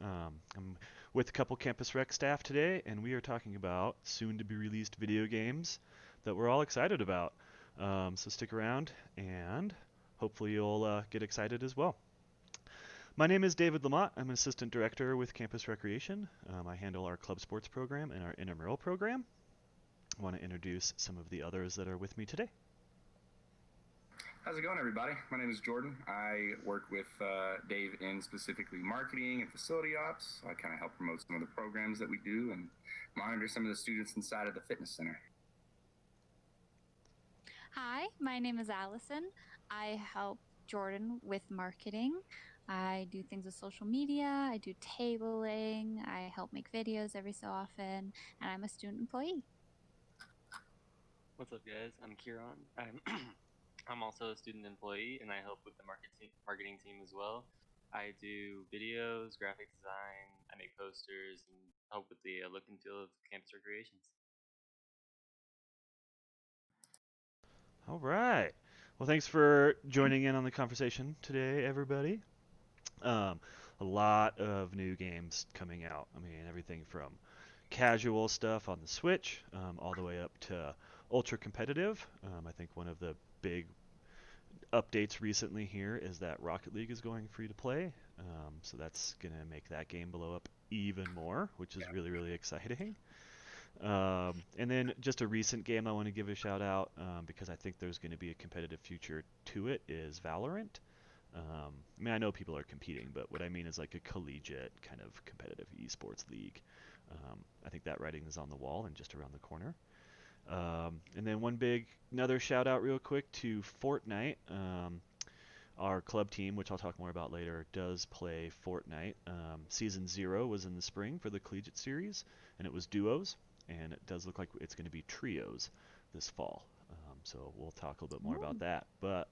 I'm with a couple Campus Rec staff today, and we are talking about soon-to-be-released video games that we're all excited about. So stick around, and hopefully you'll get excited as well. My name is David Lamont. I'm an assistant director with Campus Recreation. I handle our club sports program and our intramural program. I want to introduce some of the others that are with me today. How's it going, everybody? My name is Jordan. I work with Dave in specifically marketing and facility ops. I kind of help promote some of the programs that we do and monitor some of the students inside of the fitness center. Hi, my name is Allison. I help Jordan with marketing. I do things with social media, I do tabling, I help make videos every so often, and I'm a student employee. What's up, guys? I'm Kieran. I'm also a student employee, and I help with the marketing team as well. I do videos, graphic design, I make posters, and help with the look and feel of campus recreations. All right. Well, thanks for joining in on the conversation today, everybody. A lot of new games coming out. I mean, everything from casual stuff on the Switch all the way up to ultra competitive. I think one of the big updates recently here is that Rocket League is going free to play. So that's going to make that game blow up even more, which is really, really exciting. And then just a recent game I want to give a shout out because I think there's going to be a competitive future to it is Valorant. I mean, I know people are competing, but what I mean is like a collegiate kind of competitive esports league. I think that writing is on the wall and just around the corner. And then another shout out real quick to Fortnite. Our club team, which I'll talk more about later, does play Fortnite. Season 0 was in the spring for the collegiate series, and it was duos, and it does look like it's going to be trios this fall. So we'll talk a little bit more about that. But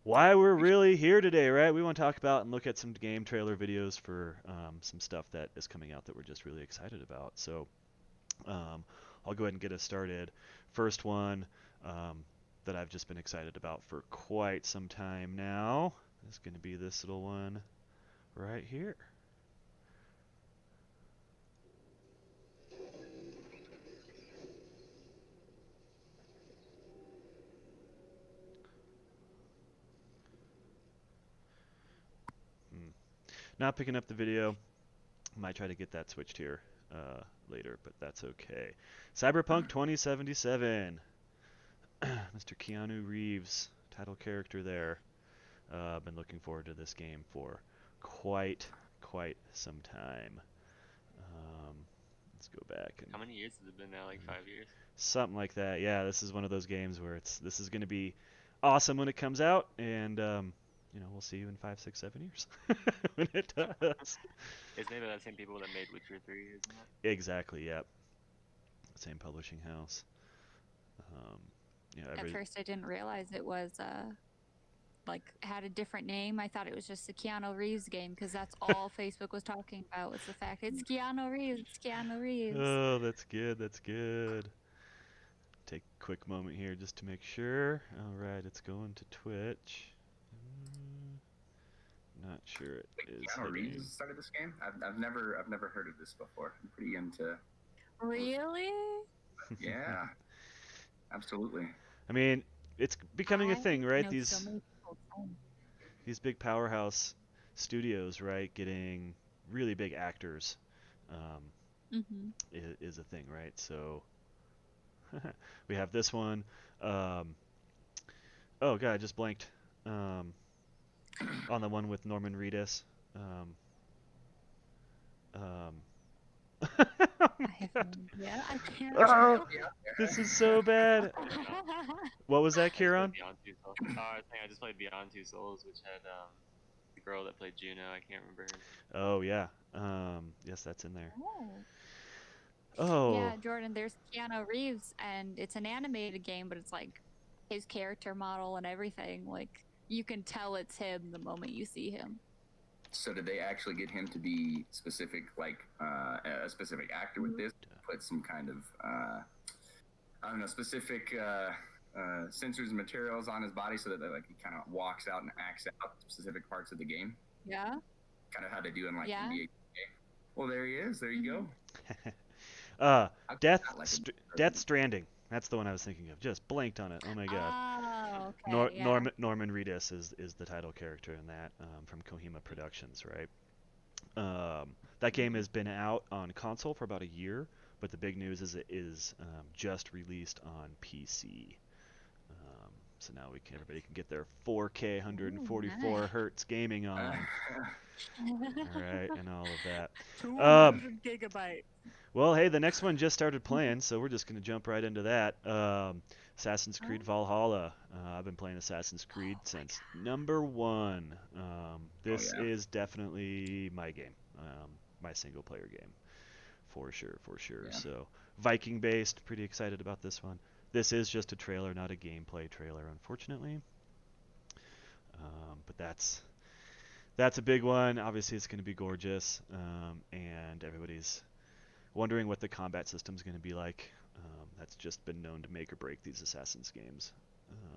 why we're really here today, right? We want to talk about and look at some game trailer videos for some stuff that is coming out that we're just really excited about. So I'll go ahead and get us started. First one that I've just been excited about for quite some time now is going to be this little one right here. Not picking up the video. Might try to get that switched here later, but that's okay. Cyberpunk 2077. Mr. Keanu Reeves, title character there. I've been looking forward to this game for quite some time. Let's go back. How many years has it been now? Like 5 years? Something like that. Yeah, this is one of those games where this is going to be awesome when it comes out, and we'll see you in 5, 6, 7 years when it does. It's made by the same people that made Witcher 3, isn't it? Exactly. Yep. Same publishing house. At first, I didn't realize it was had a different name. I thought it was just the Keanu Reeves game because that's all Facebook was talking about was the fact it's Keanu Reeves. It's Keanu Reeves. Oh, that's good. That's good. Take a quick moment here just to make sure. All right, it's going to Twitch. Not sure it is. Keanu Reeves started this game. I've never heard of this before. I'm pretty into. Really? Yeah, absolutely. I mean, it's becoming a thing, right? These big powerhouse studios, right, getting really big actors is a thing, right? So we have this one. Oh god, I just blanked on the one with Norman Reedus. I can't. Oh, this is so bad. What was that, Kieran? I just played Beyond Two Souls, which had the girl that played Juno. I can't remember her. Oh yeah. Yes, that's in there. Oh. Yeah, Jordan. There's Keanu Reeves, and it's an animated game, but it's like his character model and everything. Like you can tell it's him the moment you see him. So did they actually get him to be specific, like a specific actor with this? Put some kind of, I don't know, specific sensors and materials on his body so that he kind of walks out and acts out specific parts of the game? Yeah. Kind of how they do in NBA Well, there he is. There you go. uh, How could Death not like a Death Stranding. That's the one I was thinking of. Just blanked on it. Oh my god. Oh, okay, yeah. Norman Reedus is the title character in that, from Kohima Productions, right? That game has been out on console for about a year, but the big news is it is just released on PC. So now everybody can get their 4K Ooh, 144 nice. hertz gaming on, all right, and all of that. Um, 200 gigabytes. well, hey, the next one just started playing, so we're just gonna jump right into that. Assassin's Creed Oh, Valhalla. I've been playing Assassin's Creed oh my since number one. Oh This yeah. is definitely my game, my single player game, for sure, for sure. Yeah. So Viking based, pretty excited about this one. This is just a trailer, not a gameplay trailer, unfortunately. But that's a big one. Obviously, it's going to be gorgeous, and everybody's wondering what the combat system is going to be like. That's just been known to make or break these Assassin's games,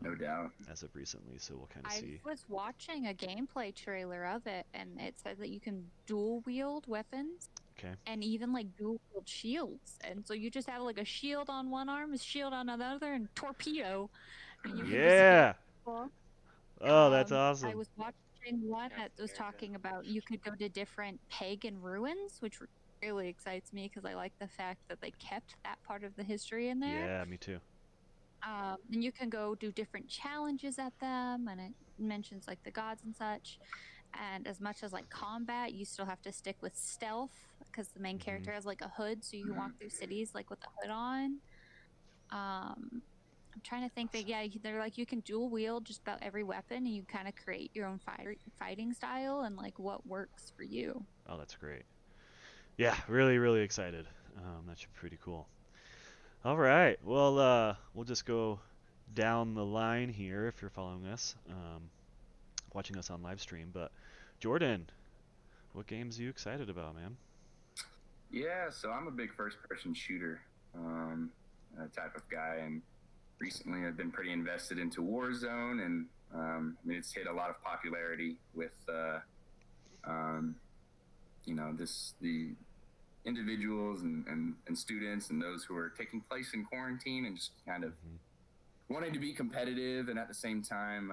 No doubt. as of recently. So we'll kind of I see. was watching a gameplay trailer of it, and it said that you can dual wield weapons Okay. and even like dual wield shields. And so you just have like a shield on one arm, a shield on another, and torpedo, and you can just hit Yeah. people. Oh, that's I awesome. was watching one that Captain was America. talking about you could go to different pagan ruins, which really excites me because I like the fact that they kept that part of the history in there. Yeah, me too. And you can go do different challenges at them, and it mentions like the gods and such. And as much as like combat, you still have to stick with stealth because the main Hmm. character has like a hood, so you can walk through cities like with the hood on. Um, I'm trying to think that yeah, they're like you can dual wield just about every weapon, and you kind of create your own fighting style and like what works for you. Oh, that's great. Yeah, really, really excited. That should be pretty cool. All right. Well, we'll just go down the line here if you're following us, watching us on live stream. But Jordan, what games are you excited about, man? Yeah. So I'm a big first-person shooter type of guy, and recently I've been pretty invested into Warzone, and I mean it's hit a lot of popularity with um, the individuals and students and those who are taking place in quarantine and just kind of Hmm. wanting to be competitive and at the same time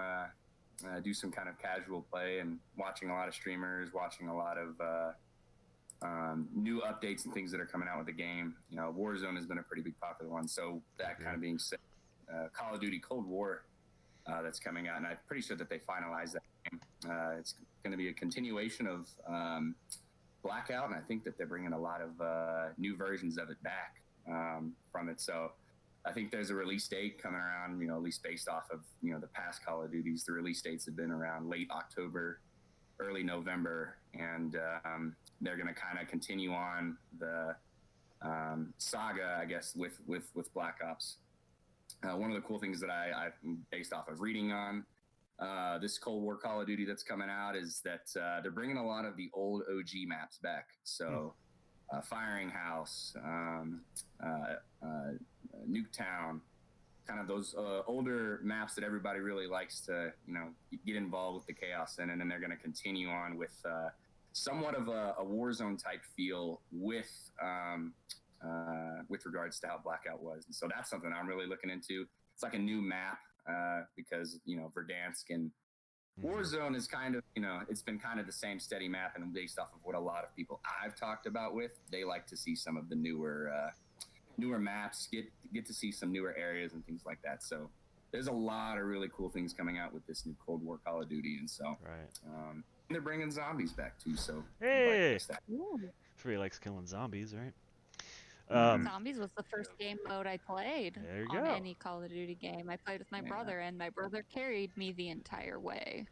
do some kind of casual play, and watching a lot of streamers, watching a lot of new updates and things that are coming out with the game. Warzone has been a pretty big popular one. So that kind of being said, Call of Duty Cold War that's coming out, and I'm pretty sure that they finalized that game. It's going to be a continuation of Blackout, and I think that they're bringing a lot of new versions of it back from it. So I think there's a release date coming around, at least based off of, the past Call of Duties. The release dates have been around late October, early November, and they're going to kind of continue on the saga, I guess, with Black Ops. One of the cool things that I'm based off of reading on this Cold War Call of Duty that's coming out is that they're bringing a lot of the old OG maps back. So Firing House, Nuketown, kind of those older maps that everybody really likes to, get involved with the chaos in. And then they're going to continue on with somewhat of a Warzone type feel with regards to how Blackout was. And so that's something I'm really looking into. It's like a new map because, Verdansk and Warzone is kind of, it's been kind of the same steady map, and based off of what a lot of people I've talked about with, they like to see some of the newer maps, get to see some newer areas and things like that. So there's a lot of really cool things coming out with this new Cold War Call of Duty, and so Right. and they're bringing zombies back too. So Hey, Ooh. everybody likes killing zombies, right? Zombies was the first game mode I played There you on go. any Call of Duty game. I played with my Yeah. brother, and my brother carried me the entire way.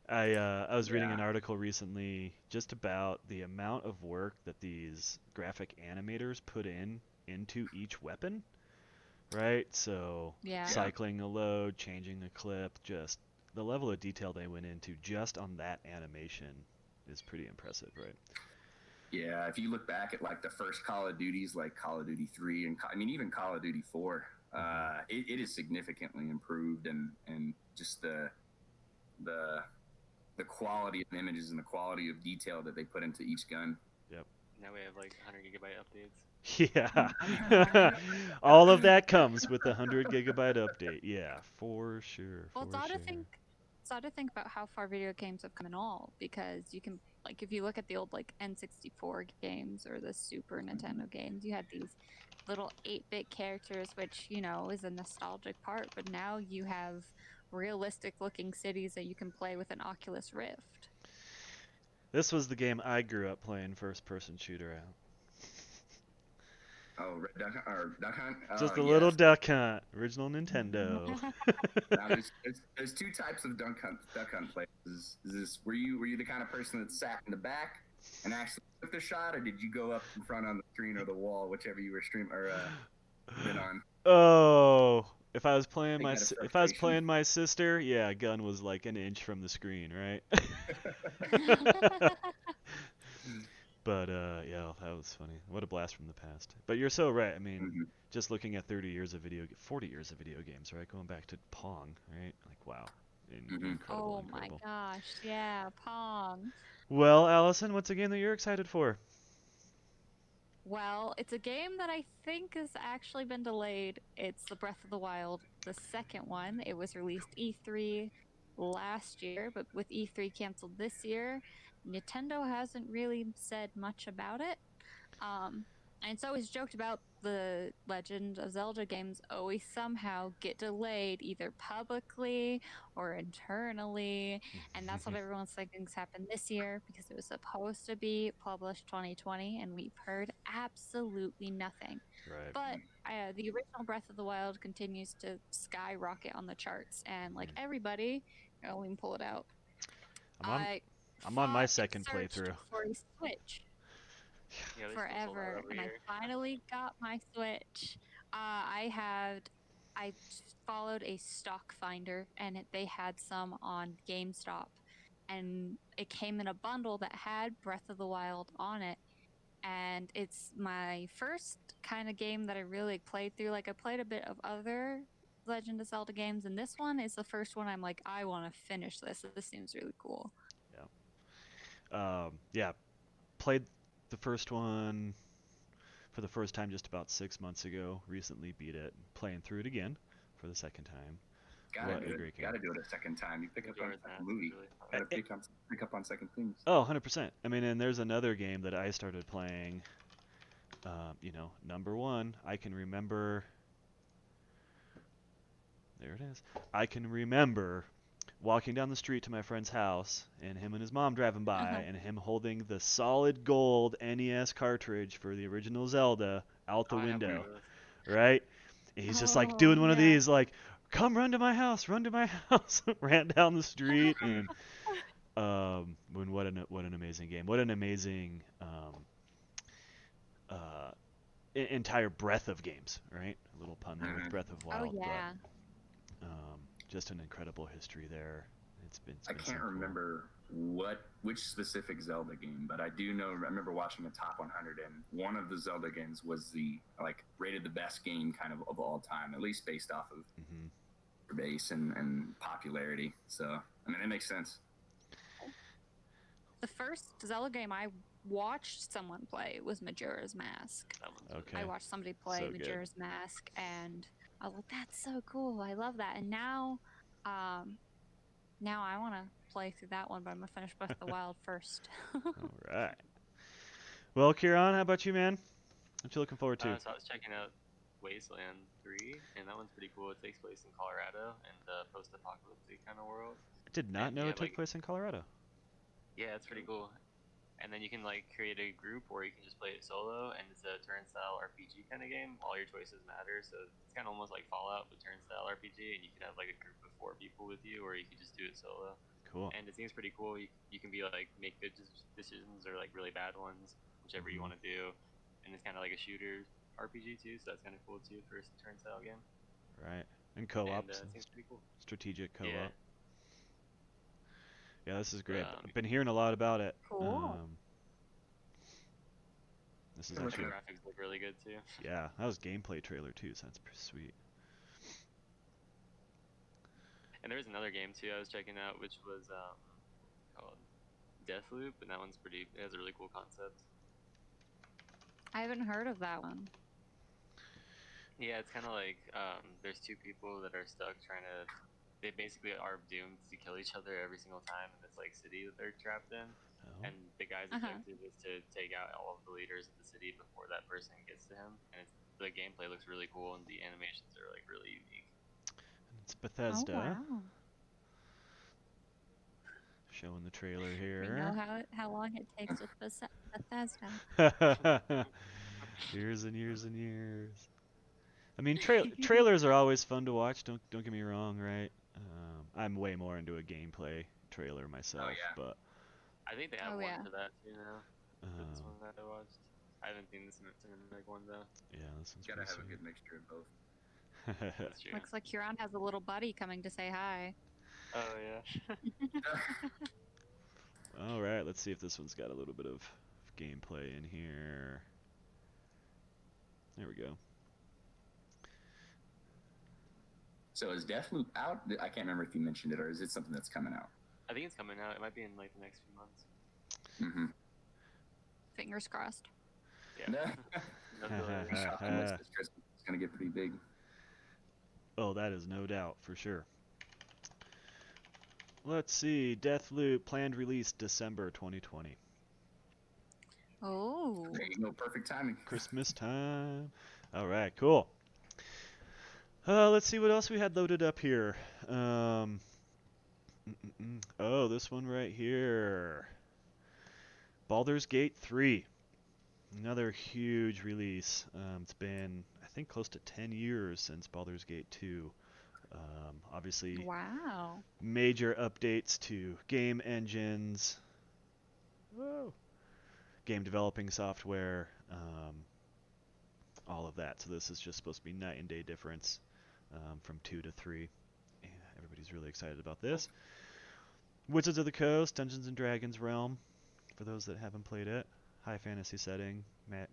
I was reading Yeah. an article recently just about the amount of work that these graphic animators put into each weapon, right? So Yeah. cycling a load, changing a clip, just the level of detail they went into just on that animation is pretty impressive, right? Yeah, if you look back at like the first Call of Duties, like Call of Duty 3, and even Call of Duty 4, it is significantly improved, and just the the quality of images and the quality of detail that they put into each gun. Yep. Now we have like 100 gigabyte updates. Yeah. All of that comes with the 100 gigabyte update. Yeah, for sure. Well, For it's odd sure. to think. It's odd to think about how far video games have come in all, because you can, like, if you look at the old like N64 games or the Super Nintendo games, you had these little 8-bit characters, which is a nostalgic part. But now you have realistic looking cities that you can play with an Oculus Rift. This was the game I grew up playing first person shooter at. Oh, Red Duck or Duck Hunt. Just Oh a little yes. Duck Hunt, original Nintendo. Now there's two types of duck hunt players. Is this were you the kind of person that sat in the back and actually took the shot, or did you go up in front on the screen or the wall, whichever you were streaming or been on? Oh, if I was playing Take my that as if I was frustration. playing my sister, yeah, gun was like an inch from the screen, right? But yeah, that was funny. What a blast from the past. But you're so right. I mean, Mhm. just looking at 40 years of video games, right? Going back to Pong, right? Like wow, Mhm. incredible, Oh my incredible. gosh, yeah, Pong. Well, Allison, what's a game that you're excited for? Well, it's a game that I think has actually been delayed. It's the Breath of the Wild, the second one. It was released E3 last year, but with E3 canceled this year, Nintendo hasn't really said much about it. Um, and it's always joked about the Legend of Zelda games always somehow get delayed either publicly or internally. And that's what everyone's thinking's happened this year, because it was supposed to be published 2020 and we've heard absolutely nothing. Right. But the original Breath of the Wild continues to skyrocket on the charts, and like everybody, we can pull it out. I'm on I I'm on my fought and second searched playthrough. for a Switch Yeah, they still sold out forever, over and I here. finally got my Switch. I followed a stock finder, and they had some on GameStop, and it came in a bundle that had Breath of the Wild on it. And it's my first kind of game that I really played through. Like, I played a bit of other Legend of Zelda games, and this one is the first one I'm like, I want to finish this. This seems really cool. Yeah, played the first one for the first time just about 6 months ago. Recently beat it, playing through it again for the second time. Gotta What do a it. great game. Gotta do it a second time. You pick up on Majora's a Mask is movie. really fun. Gotta pick up on second things. Oh, 100%. I mean, and there's another game that I started playing. Number one, I can remember. There it is. I can remember walking down the street to my friend's house and him and his mom driving by and him holding the solid gold NES cartridge for the original Zelda out the Oh, I have one of window, those. right? And he's just like Oh, doing one of yeah. these, like, come run to my house, run to my house. Ran down the street and what an amazing game. What an amazing uh, entire breadth of games, right? A little pun there with Mhm. Breath of Oh, Wild, yeah. but just an incredible history there. It's I been can't so cool. remember which specific Zelda game, but I do know. I remember watching the top 100, and one of the Zelda games was the rated the best game kind of all time, at least based off of base and popularity. So I mean, it makes sense. The first Zelda game I watched someone play was Majora's Mask. That one's really Okay. I watched somebody play So good. Majora's Mask, and I was like, "That's so cool! I love that." And now I want to play through that one, but I'm gonna finish Breath of the Wild first. All right. Well, Kieran, how about you, man? What you looking forward to? So I was checking out Wasteland 3, and that one's pretty cool. It takes place in Colorado and post-apocalyptic kind of world. I did not And know you it have, took place in Colorado. Yeah, it's pretty cool. And then you can create a group, or you can just play it solo, and it's a turn-style RPG kind of game. All your choices matter, so it's kind of almost like Fallout, but turn-style RPG. And you can have a group of 4 people with you, or you can just do it solo. Cool. And it seems pretty cool. You can be make good decisions or really bad ones, whichever you want to do. And it's kind of like a shooter RPG too, so that's kind of cool too for a turn-style game. Right. And co-op. And it seems pretty cool. Strategic co-op. Yeah. Yeah, this is great. I've been hearing a lot about it. Cool. This is The actually graphics look really good too. yeah. That was gameplay trailer too, so that's pretty sweet. And there was another game too I was checking out, which was Deathloop, and that one's pretty. It has a really cool concept. I haven't heard of that one. Yeah, it's kind of like there's two people that are stuck trying to. They basically are doomed to kill each other every single time in this like city that they're trapped in. Oh. And the guy's objective is to take out all of the leaders of the city before that person gets to him. And the gameplay looks really cool, and the animations are like really unique. It's Bethesda. Oh wow! Showing the trailer here. We know how long it takes with Bethesda. Years and years and years. I mean, trailers are always fun to watch. Don't get me wrong, right? I'm way more into a gameplay trailer myself, but I think they have one yeah. for that too now. This one that I watched. I haven't seen the cinematic one though. Yeah, this one's Gotta have sweet. a good mixture of both. That's true. Looks like Huron has a little buddy coming to say hi. Oh yeah. All right, let's see if this one's got a little bit of gameplay in here. There we go. So is Deathloop out? I can't remember if you mentioned it, or is it something that's coming out? I think it's coming out. It might be in like the next few months. Mm-hmm. Fingers crossed. Yeah. It's gonna get pretty big. Oh, that is no doubt for sure. Let's see. Deathloop planned release December 2020. Oh. There you go. Perfect timing. Christmas time. All right, cool. Let's see what else we had loaded up here. Oh, this one right here. Baldur's Gate 3. Another huge release. It's been, I think, close to 10 years since Baldur's Gate 2. Obviously, wow. Major updates to game engines, game developing software, all of that. So this is just supposed to be night and day difference from 2 to 3. And everybody's really excited about this. Wizards of the Coast, Dungeons and Dragons realm, for those that haven't played it. High fantasy setting,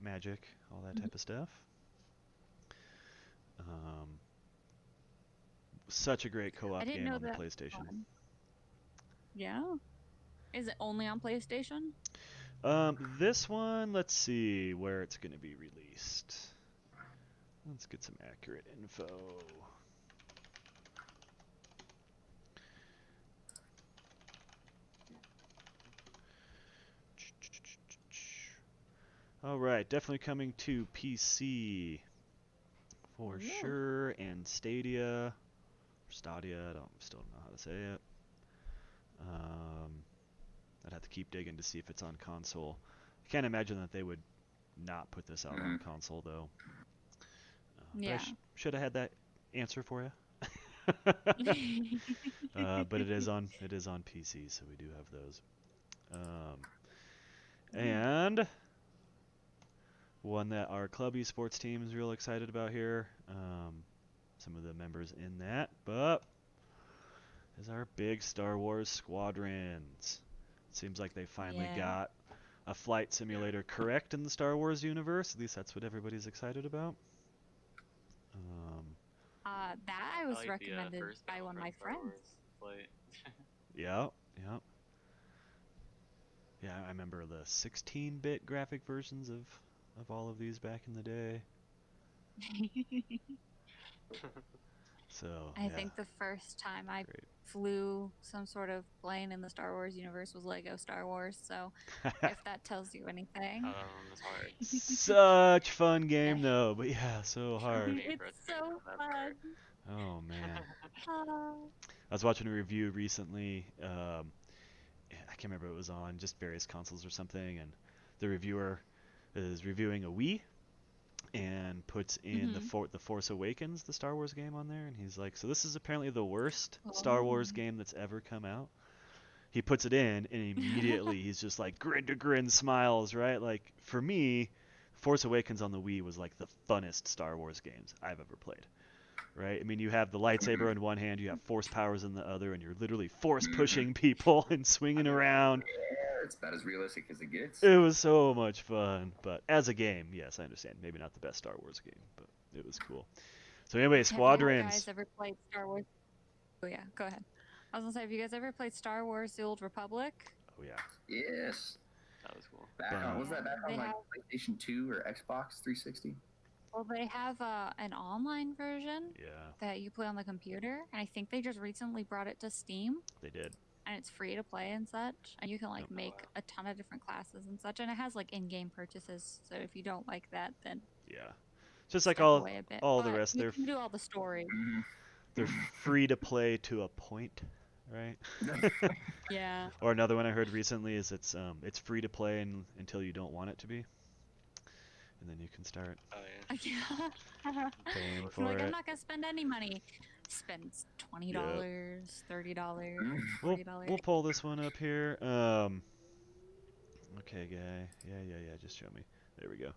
magic, all that type of stuff. Such a great co-op game on the PlayStation. Fun. Yeah. Is it only on PlayStation? This one, let's see where it's going to be released. Let's get some accurate info. All right, definitely coming to PC for sure, and Stadia. Stadia, I still don't know how to say it. I'd have to keep digging to see if it's on console. I can't imagine that they would not put this out on console, though. Yeah. I should have had that answer for you. But it is on PC, so we do have those. And one that our club esports team is real excited about here. Some of the members in that, but is our big Star Wars Squadrons. It seems like they finally got a flight simulator correct in the Star Wars universe. At least that's what everybody's excited about. That I was recommended by one of my friends. Yeah. I remember the 16-bit graphic versions of all of these back in the day. So I think the first time I flew some sort of plane in the Star Wars universe was Lego Star Wars, so if that tells you anything. It's hard. Such fun game though, but yeah, so hard. It's so fun. Oh man. I was watching a review recently. I can't remember what it was on, just various consoles or something, and the reviewer is reviewing a Wii and puts in the Force Awakens, the Star Wars game, on there, and he's like, so this is apparently the worst Star Wars game that's ever come out. He puts it in, and immediately he's just like grin to grin smiles, right? Like, for me, Force Awakens on the Wii was like the funnest Star Wars games I've ever played, right? I mean, you have the lightsaber in one hand, you have force powers in the other, and you're literally force pushing people and swinging around. It's about as realistic as it gets. It was so much fun, but as a game, yes, I understand. Maybe not the best Star Wars game, but it was cool. So anyway, Squadrons. Have you guys ever played Star Wars? Oh yeah, go ahead. I was gonna say, have you guys ever played Star Wars: The Old Republic? Oh yeah. Yes. That was cool. Back on, was that back They on like have- PlayStation 2 or Xbox 360? Well, they have an online version Yeah, that you play on the computer, and I think they just recently brought it to Steam, they did. and it's free to play and such. And you can like Yep. make a ton of different classes and such, and it has like in-game purchases. So if you don't like that, then Yeah. Just like step away a bit. all the But rest, you can do all the story. they're free to play to a point, right? Yeah. Or another one I heard recently is it's free to play until you don't want it to be, and then you can start Oh yeah. Yeah. paying I'm for like, it. I'm not gonna spend any money. Spend $20, $30, We'll $40. pull this one up here. Okay, guy. Yeah. Just show me. There we go.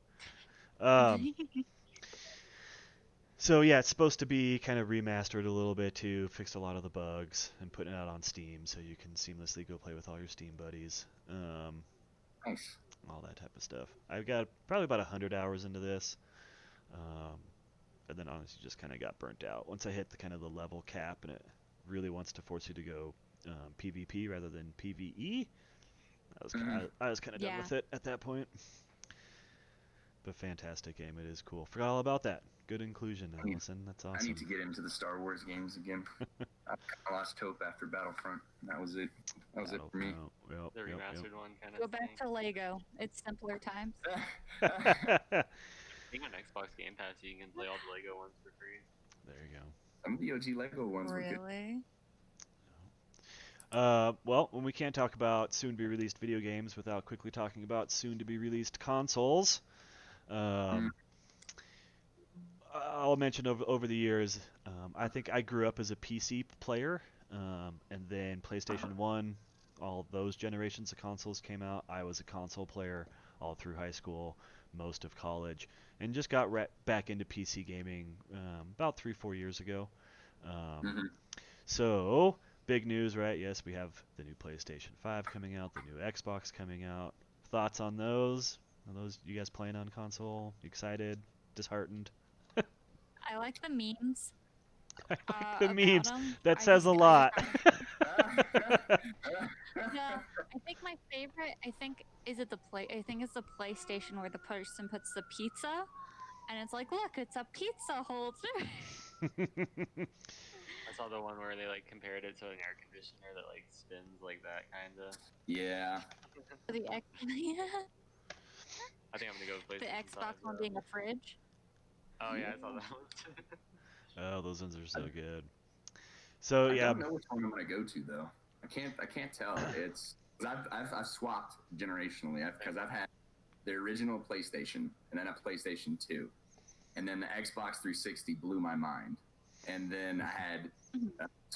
So yeah, it's supposed to be kind of remastered a little bit to fix a lot of the bugs and putting it out on Steam so you can seamlessly go play with all your Steam buddies. Nice. All that type of stuff. I've got probably about 100 hours into this, and then honestly just kind of got burnt out once I hit the kind of the level cap, and it really wants to force you to go PvP rather than PvE. I was kind of done Yeah. with it at that point. But fantastic game, it is cool. Forgot all about that. Good inclusion, Allison. That's awesome. I need to get into the Star Wars games again. I lost hope after Battlefront. That was it. That was it for me. Yep, The remastered one kind of. Go back to Lego. It's simpler times. I think on Xbox Game Pass you can play all the Lego ones for free. There you go. Some of the OG Lego ones were good. Really? Well, when we can't talk about soon-to-be-released video games without quickly talking about soon-to-be-released consoles, I'll mention over the years, I think I grew up as a PC player, and then PlayStation 1, all those generations of consoles came out. I was a console player all through high school, most of college, and just got back into PC gaming about 3-4 years ago. So, big news, right? Yes, we have the new PlayStation 5 coming out, the new Xbox coming out. Thoughts on those? Are those you guys playing on console? Excited? Disheartened? I like the memes. I like the memes. About 'em. That I says just- a I just lot. Yeah, I think my favorite. Is it the play? I think it's the PlayStation where the person puts the pizza, and it's like, look, it's a pizza holder. I saw the one where they like compared it to an air conditioner that like spins like that kinda. Yeah. The X, yeah, I think I'm gonna go with the PlayStation Xbox 5, one though. being a fridge. Oh yeah, I saw that one. Oh, those ones are so good. So I yeah, don't know which one I'm gonna go to though. I can't tell. It's I've swapped generationally because I've had the original PlayStation and then a PlayStation 2, and then the Xbox 360 blew my mind, and then I had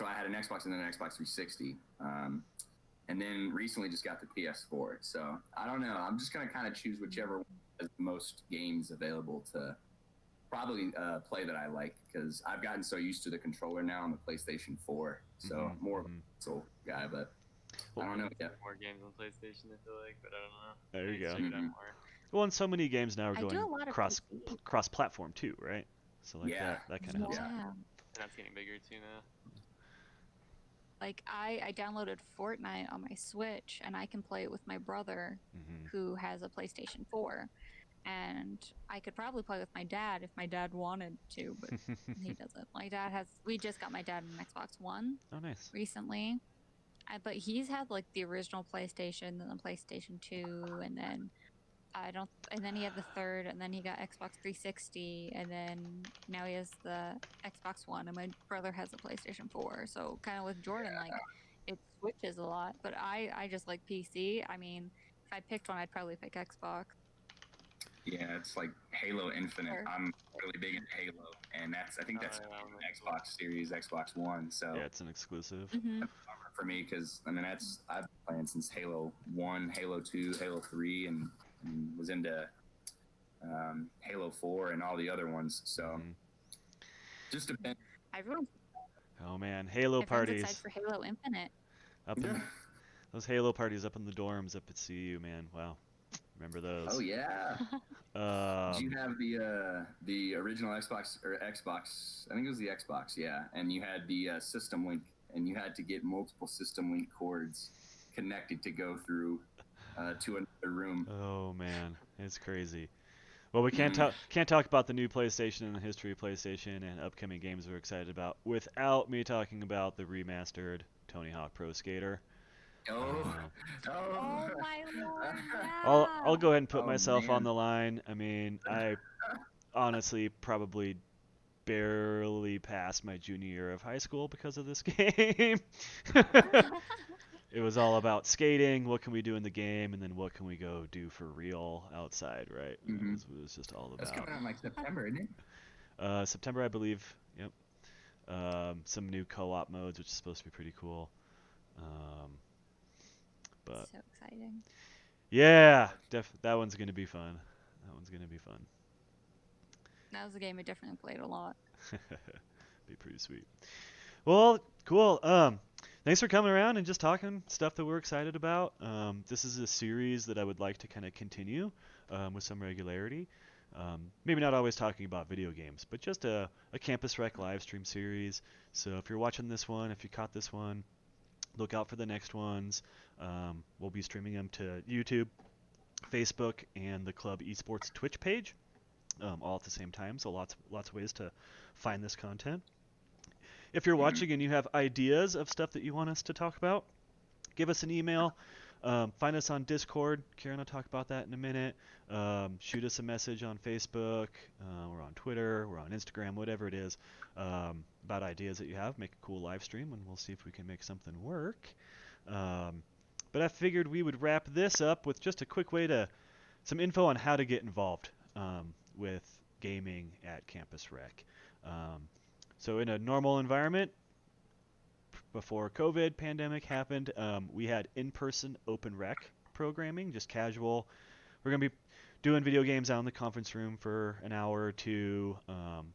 I had an Xbox and then an Xbox 360, and then recently just got the PS4. So I don't know. I'm just gonna kind of choose whichever one has the most games available to probably play that I like, because I've gotten so used to the controller now on the PlayStation 4. So more of a console guy, but I don't know yet. More games on PlayStation, I feel like, but I don't know. There you Maybe go. check it out more. Well, and so many games now are I do going a lot of PC. cross-platform too, right? So like Yeah. that kind of helps. Yeah. And that's getting bigger too now. Like I downloaded Fortnite on my Switch, and I can play it with my brother, Mhm. who has a PlayStation 4. And I could probably play with my dad if my dad wanted to, but he doesn't. We just got my dad an Xbox One Oh, nice. recently, but he's had like the original PlayStation, then the PlayStation 2, and then and then he had the third, and then he got Xbox 360, and then now he has the Xbox One, and my brother has a PlayStation 4. So kind of with Jordan, like it switches a lot, but I just like PC. I mean, if I picked one, I'd probably pick Xbox. Yeah, it's like Halo Infinite. Sure. I'm really big into Halo, and I think that's yeah, I'm Xbox Series, Xbox One. So Yeah, it's an exclusive. Mm-hmm. for me, because I mean I've been playing since Halo 1, Halo 2, Halo 3, and was into Halo 4 and all the other ones. So Mhm. just a bit. Everyone's Oh man, Halo excited parties for Halo Infinite. up in those Halo parties up in the dorms up at CU, man. Wow, remember those? Oh yeah. Did you have the original Xbox or Xbox? I think it was the Xbox, yeah. And you had the System Link, and you had to get multiple System Link cords connected to go through to another room. Oh man, it's crazy. Well, we Mm. can't talk about the new PlayStation and the history of PlayStation and upcoming games we're excited about without me talking about the remastered Tony Hawk Pro Skater. Oh, Uh, oh, Oh my lord, I'll yeah. go ahead and put oh myself on man. the line. I mean, I honestly probably barely passed my junior year of high school because of this game. It was all about skating. What can we do in the game, and then what can we go do for real outside, right? Hmm. It was just all That's about coming out in like September, isn't it? September, I believe. Yep. Some new co-op modes, which is supposed to be pretty cool. Um, but So exciting. yeah, that one's gonna be fun. That one's gonna be fun. That was a game I definitely played a lot. Be pretty sweet. Well, cool. Thanks for coming around and just talking stuff that we're excited about. This is a series that I would like to kind of continue with some regularity. Maybe not always talking about video games, but just a Campus Rec live stream series. So if you're watching this one, if you caught this one, look out for the next ones. We'll be streaming them to YouTube, Facebook, and the Club Esports Twitch page, all at the same time. So lots of ways to find this content. If you're Hmm. watching and you have ideas of stuff that you want us to talk about, give us an email. Find us on Discord. Karen will talk about that in a minute. Shoot us a message on Facebook. We're on Twitter. We're on Instagram. Whatever it is, about ideas that you have. Make a cool live stream, and we'll see if we can make something work. But I figured we would wrap this up with just a quick way to some info on how to get involved with gaming at Campus Rec. So in a normal environment, before COVID pandemic happened, we had in-person open rec programming, just casual. We're gonna be doing video games out in the conference room for an hour or two.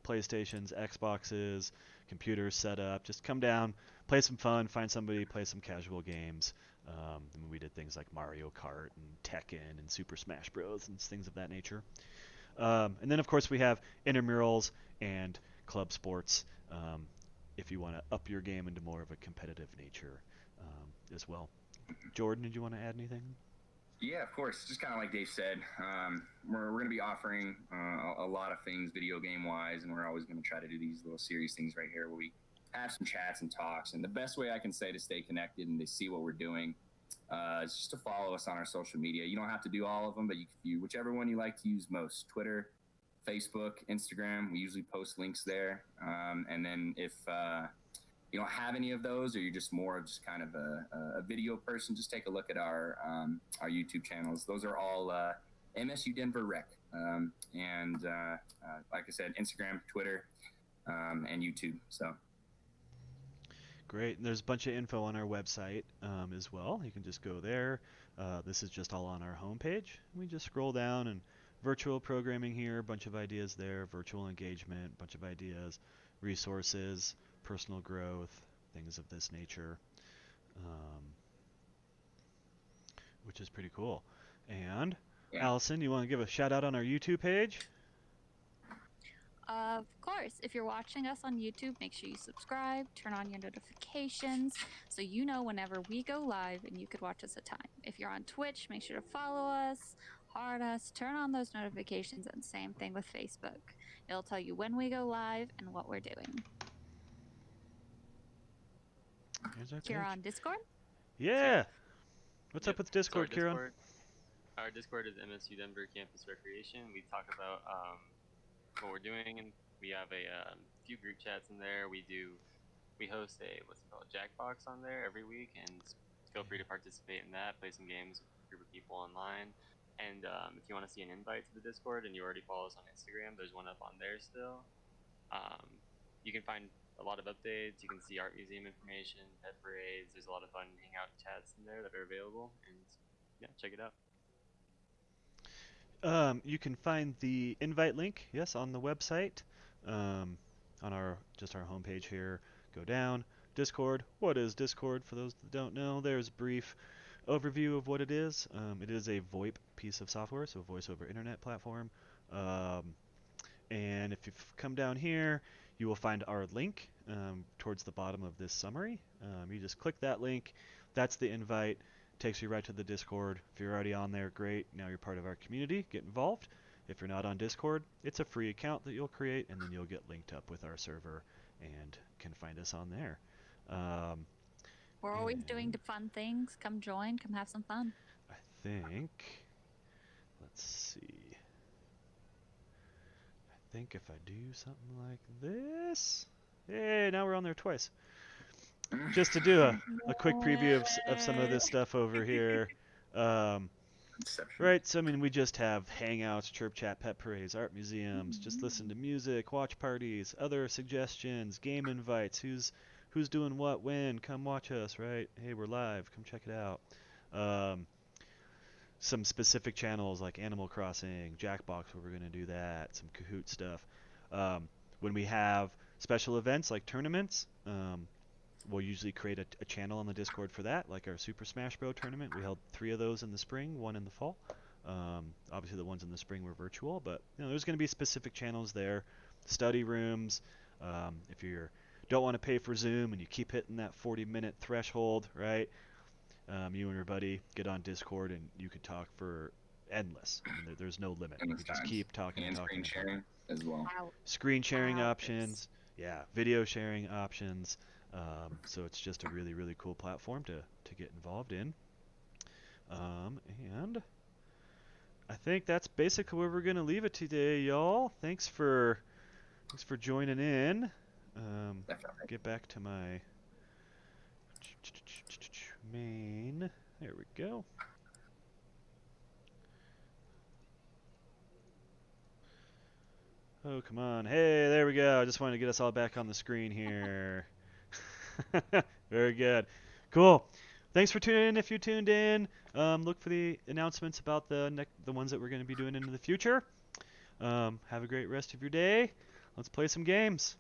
PlayStations, Xboxes, computers set up. Just come down, play some fun, find somebody, play some casual games. And we did things like Mario Kart and Tekken and Super Smash Bros. And things of that nature. And then of course we have intramurals and club sports. If you want to up your game into more of a competitive nature as well. Jordan, did you want to add anything? Yeah, of course. Just kind of like Dave said, we're going to be offering a lot of things video game wise, and we're always going to try to do these little serious things right here where we have some chats and talks. And the best way I can say to stay connected and to see what we're doing is just to follow us on our social media. You don't have to do all of them, but whichever one you like to use most: Twitter, Facebook, Instagram. We usually post links there. And then if you don't have any of those, or you're just more of just kind of a video person, just take a look at our YouTube channels. Those are all MSU Denver Rec, and like I said, Instagram, Twitter, and YouTube. So Great. And there's a bunch of info on our website as well. You can just go there. This is just all on our homepage. We just scroll down and virtual programming here, a bunch of ideas there, virtual engagement, bunch of ideas, resources, personal growth, things of this nature, um, which is pretty cool. And yeah. Allison, you want to give a shout out on our YouTube page? Of course, if you're watching us on YouTube, make sure you subscribe, turn on your notifications so you know whenever we go live and you could watch us at time. If you're on Twitch, make sure to follow us, heart us, turn on those notifications, and same thing with Facebook. It'll tell you when we go live and what we're doing. Here's our Here page. on Discord? Yeah. What's up with So Discord, Kieran? Our Discord is MSU Denver Campus Recreation. We talk about what we're doing, and we have a few group chats in there. We host a Jackbox on there every week, and feel free to participate in that. Play some games with a group of people online. And if you want to see an invite to the Discord and you already follow us on Instagram, there's one up on there still. You can find a lot of updates. You can see art museum information, pet parades. There's a lot of fun hangout chats in there that are available, and yeah, check it out. You can find the invite link, yes, on the website, on our homepage here. Go down. Discord. What is Discord? For those that don't know, there's a brief overview of what it is. It is a VoIP piece of software, so a voice over internet platform. And if you come down here, you will find our link towards the bottom of this summary. You just click that link. That's the invite. Takes you right to the Discord. If you're already on there, great. Now you're part of our community. Get involved. If you're not on Discord, it's a free account that you'll create, and then you'll get linked up with our server and can find us on there. We're always doing the fun things. Come join. Come have some fun. I think, let's see. I think if I do something like this, hey, now we're on there twice. Just to do a quick preview of some of this stuff over here. Right, so I mean, we just have hangouts, chirp chat, pet parades, art museums, just listen to music, watch parties, other suggestions, game invites, who's doing what, when, come watch us, right? Hey, we're live, come check it out. Some specific channels like Animal Crossing, Jackbox, where we're going to do that, some Kahoot stuff. When we have special events like tournaments, we'll usually create a channel on the Discord for that, like our Super Smash Bros. Tournament. We held 3 of those in the spring, 1 in the fall. Obviously, the ones in the spring were virtual, but there's going to be specific channels there. Study rooms. If you don't want to pay for Zoom and you keep hitting that 40-minute threshold, right? You and your buddy get on Discord and you could talk for endless. I mean, there's no limit. You could just keep talking and talking. Screen sharing as well. Screen sharing options. Yeah, video sharing options. So it's just a really, really cool platform to get involved in. And I think that's basically where we're going to leave it today, y'all. Thanks for joining in. Get back to my main. There we go. Oh, come on. Hey, there we go. I just wanted to get us all back on the screen here. Very good. Cool. Thanks for tuning in if you tuned in. Look for the announcements about the ones that we're going to be doing into the future. Have a great rest of your day. Let's play some games.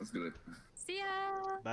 Let's do it. See ya! Bye.